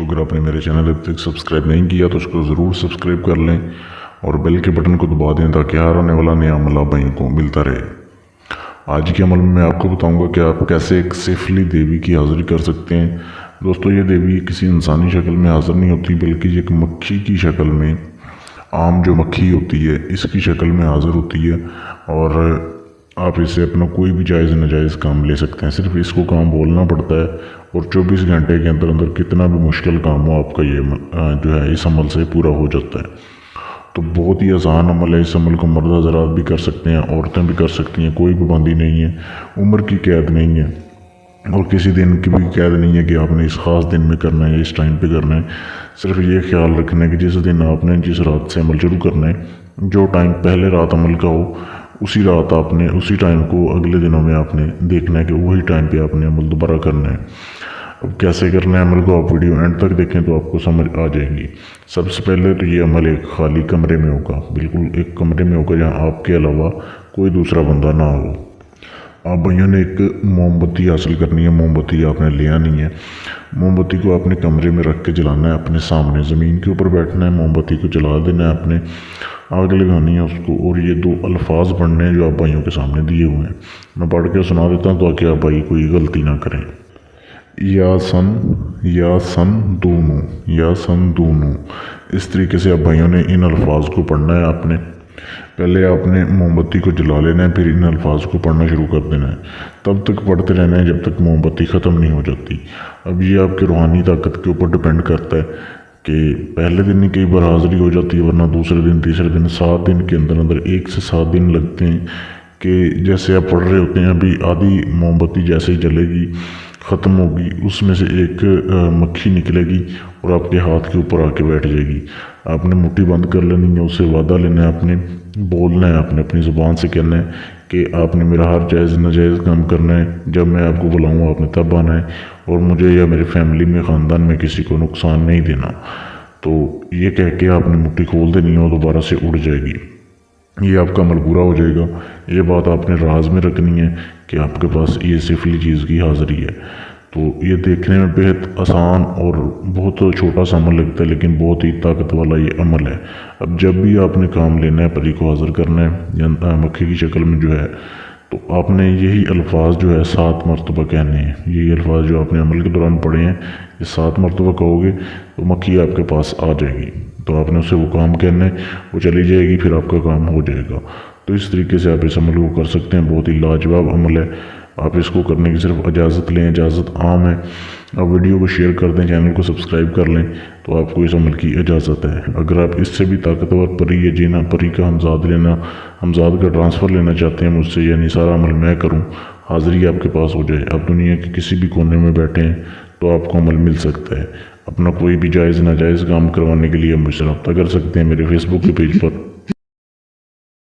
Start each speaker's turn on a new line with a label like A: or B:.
A: अगर आपने मेरे चैनल अभी तक सब्सक्राइब नहीं किया तो उसको ज़रूर सब्सक्राइब कर लें और बेल के बटन को दबा दें ताकि हर आने वाला नया अमल आप भाइयों को मिलता रहे। आज के अमल में मैं आपको बताऊंगा कि आप कैसे एक सेफली देवी की हाज़िरी कर सकते हैं। दोस्तों, ये देवी किसी इंसानी शक्ल में हाज़िर नहीं होती बल्कि एक मक्खी की शक्ल में, आम जो मक्खी होती है इसकी शक्ल में हाज़िर होती है और आप इससे अपना कोई भी जायज़ नाजायज़ काम ले सकते हैं। सिर्फ इसको काम बोलना पड़ता है और 24 घंटे के अंदर अंदर कितना भी मुश्किल काम हो आपका ये जो है इस अमल से पूरा हो जाता है। तो बहुत ही आसान अमल है। इस अमल को मर्द हज़रात भी कर सकते हैं, औरतें भी कर सकती हैं, कोई पाबंदी नहीं है, उम्र की कैद नहीं है और किसी दिन की भी कैद नहीं है कि आपने इस ख़ास दिन में करना है, इस टाइम पे करना है। सिर्फ ये ख्याल रखना है कि जिस दिन आपने जिस रात से अमल शुरू करना है, जो टाइम पहले रात अमल का हो उसी रात आपने उसी टाइम को अगले दिनों में आपने देखना है कि वही टाइम पे आपने अमल दोबारा करना है। अब कैसे करना है अमल को आप वीडियो एंड तक देखें तो आपको समझ आ जाएगी। सबसे पहले तो ये अमल एक खाली कमरे में होगा, बिल्कुल एक कमरे में होगा जहाँ आपके अलावा कोई दूसरा बंदा ना हो। आप भाइयों ने एक मोमबत्ती हासिल करनी है। मोमबत्ती आपने ले आनी है। मोमबत्ती को अपने कमरे में रख के जलाना है, अपने सामने ज़मीन के ऊपर बैठना है, मोमबत्ती को जला देना है, अपने आग लगानी है उसको और ये 2 अल्फाज पढ़ने हैं जो आप भाइयों के सामने दिए हुए हैं। मैं पढ़ के सुना देता हूँ ताकि आप भाई कोई गलती ना करें। या सन दूनू, या सन दूनू। इस तरीके से आप भाइयों ने इन अल्फाज को पढ़ना है। पहले आपने मोमबत्ती को जला लेना है, फिर इन अल्फाज को पढ़ना शुरू कर देना है। तब तक पढ़ते रहना है जब तक मोमबत्ती ख़त्म नहीं हो जाती। अब ये आपकी रूहानी ताकत के ऊपर डिपेंड करता है कि पहले दिन ही कई बार हाज़िरी हो जाती है, वरना दूसरे दिन, तीसरे दिन, 7 दिन के अंदर अंदर 1 से 7 दिन लगते हैं कि जैसे आप पढ़ रहे होते हैं अभी आधी मोमबत्ती जैसे ही जलेगी ख़त्म होगी, उसमें से एक मक्खी निकलेगी और आपके हाथ के ऊपर आके बैठ जाएगी। आपने मुट्ठी बंद कर लेनी है, उससे वादा लेना है, आपने बोलना है, आपने अपनी ज़ुबान से कहना है कि आपने मेरा हर जायज़ नाजायज़ काम करना है। जब मैं आपको बुलाऊँगा आपने तब आना है और मुझे या मेरे फैमिली में, ख़ानदान में किसी को नुकसान नहीं देना। तो ये कह के आपने मुट्ठी खोल देनी है और दोबारा से उड़ जाएगी। ये आपका अमल पूरा हो जाएगा। ये बात आपने राज में रखनी है कि आपके पास ये सिफली चीज़ की हाज़िरी है। तो ये देखने में बेहद आसान और बहुत छोटा सा अमल लगता है लेकिन बहुत ही ताकत वाला ये अमल है। अब जब भी आपने काम लेना है, परी को हाज़िर करना है या मक्खी की शक्ल में जो है, तो आपने यही अल्फाज जो है 7 मरतबा कहने हैं। यही अल्फाज जो आपने अमल के दौरान पढ़े हैं ये 7 मरतबा कहोगे तो मक्खी आपके पास आ जाएगी। तो आपने उससे वो काम कहना है, वो चली जाएगी, फिर आपका काम हो जाएगा। तो इस तरीके से आप इस अमल को कर सकते हैं। बहुत ही लाजवाब अमल है। आप इसको करने की सिर्फ इजाज़त लें, इजाज़त आम है। आप वीडियो को शेयर कर दें, चैनल को सब्सक्राइब कर लें तो आपको इस अमल की इजाज़त है। अगर आप इससे भी ताकतवर परी या जीना परी का हमजाद का ट्रांसफ़र लेना चाहते हैं मुझसे, यानी सारा अमल मैं करूं, हाज़िरी आपके पास हो जाए, आप दुनिया के किसी भी कोने में बैठे हैं तो आपको अमल मिल सकता है। अपना कोई भी जायज़ नाजायज़ काम करवाने के लिए मुझसे रब्ता कर सकते हैं मेरे फेसबुक के पेज पर।